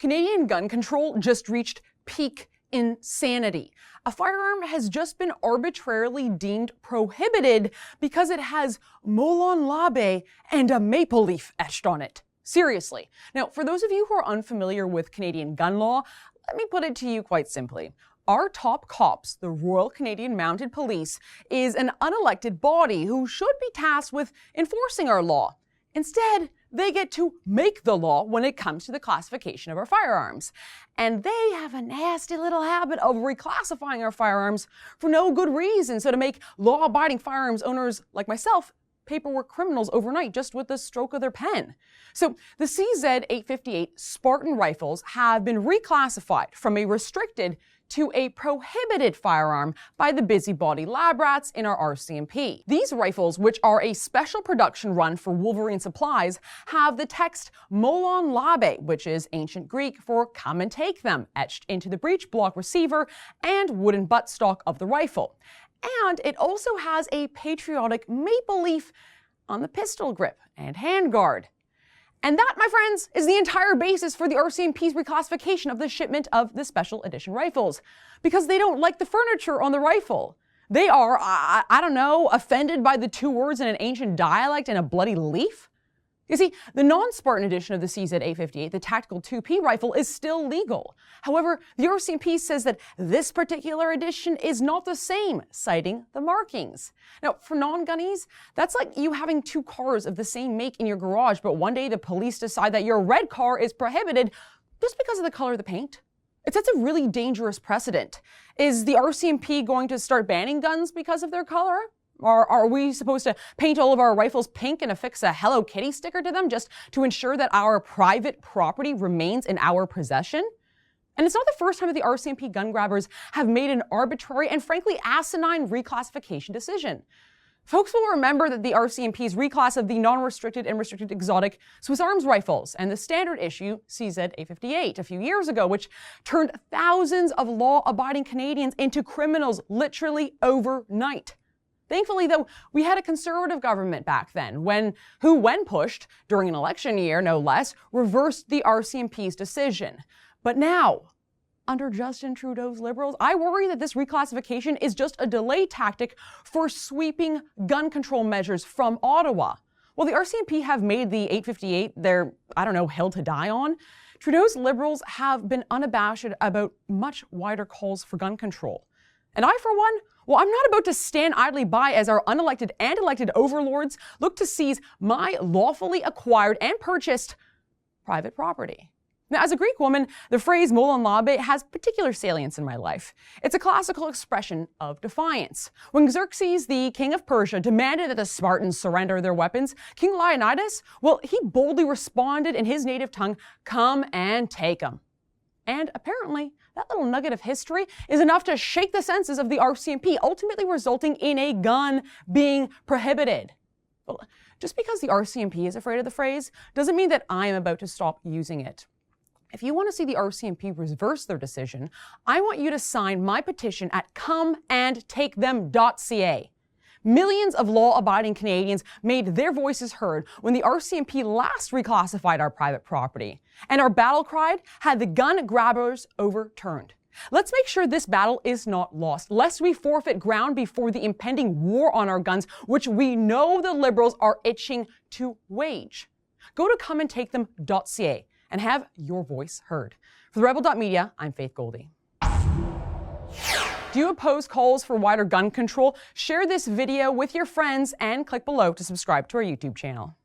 Canadian gun control just reached peak insanity. A firearm has just been arbitrarily deemed prohibited because it has Molon Labe and a maple leaf etched on it. Seriously. Now, for those of you who are unfamiliar with Canadian gun law, let me put it to you quite simply. Our top cops, the Royal Canadian Mounted Police, is an unelected body who should be tasked with enforcing our law. Instead, they get to make the law when it comes to the classification of our firearms. And they have a nasty little habit of reclassifying our firearms for no good reason. So to make law-abiding firearms owners like myself paperwork criminals overnight just with the stroke of their pen. So the CZ-858 Spartan rifles have been reclassified from a restricted to a prohibited firearm by the busybody lab rats in our RCMP. These rifles, which are a special production run for Wolverine Supplies, have the text Molon Labe, which is ancient Greek for "come and take them," etched into the breech block receiver and wooden buttstock of the rifle. And it also has a patriotic maple leaf on the pistol grip and handguard. And that, my friends, is the entire basis for the RCMP's reclassification of the shipment of the special edition rifles. Because they don't like the furniture on the rifle. They are, I don't know, offended by the two words in an ancient dialect and a bloody leaf? You see, the non-Spartan edition of the CZ-858, the tactical 2P rifle, is still legal. However, the RCMP says that this particular edition is not the same, citing the markings. Now, for non-gunnies, that's like you having two cars of the same make in your garage, but one day the police decide that your red car is prohibited just because of the color of the paint. It sets a really dangerous precedent. Is the RCMP going to start banning guns because of their color? Or are we supposed to paint all of our rifles pink and affix a Hello Kitty sticker to them just to ensure that our private property remains in our possession? And it's not the first time that the RCMP gun grabbers have made an arbitrary and frankly asinine reclassification decision. Folks will remember that the RCMP's reclass of the non-restricted and restricted exotic Swiss Arms rifles and the standard issue CZ-858 a few years ago, which turned thousands of law-abiding Canadians into criminals literally overnight. Thankfully, though, we had a conservative government back then, who, when pushed, during an election year no less, reversed the RCMP's decision. But now, under Justin Trudeau's Liberals, I worry that this reclassification is just a delay tactic for sweeping gun control measures from Ottawa. While the RCMP have made the 858 their, hill to die on, Trudeau's Liberals have been unabashed about much wider calls for gun control. And I, for one, I'm not about to stand idly by as our unelected and elected overlords look to seize my lawfully acquired and purchased private property. Now, as a Greek woman, the phrase Molon Labe has particular salience in my life. It's a classical expression of defiance. When Xerxes, the king of Persia, demanded that the Spartans surrender their weapons, King Leonidas, he boldly responded in his native tongue, "Come and take them." And apparently, that little nugget of history is enough to shake the senses of the RCMP, ultimately resulting in a gun being prohibited. Well, just because the RCMP is afraid of the phrase doesn't mean that I am about to stop using it. If you want to see the RCMP reverse their decision, I want you to sign my petition at comeandtakethem.ca. Millions of law-abiding Canadians made their voices heard when the RCMP last reclassified our private property, and our battle cry had the gun grabbers overturned. Let's make sure this battle is not lost, lest we forfeit ground before the impending war on our guns, which we know the Liberals are itching to wage. Go to comeandtakethem.ca and have your voice heard. For the Rebel.media, I'm Faith Goldie. Do you oppose calls for wider gun control? Share this video with your friends and click below to subscribe to our YouTube channel.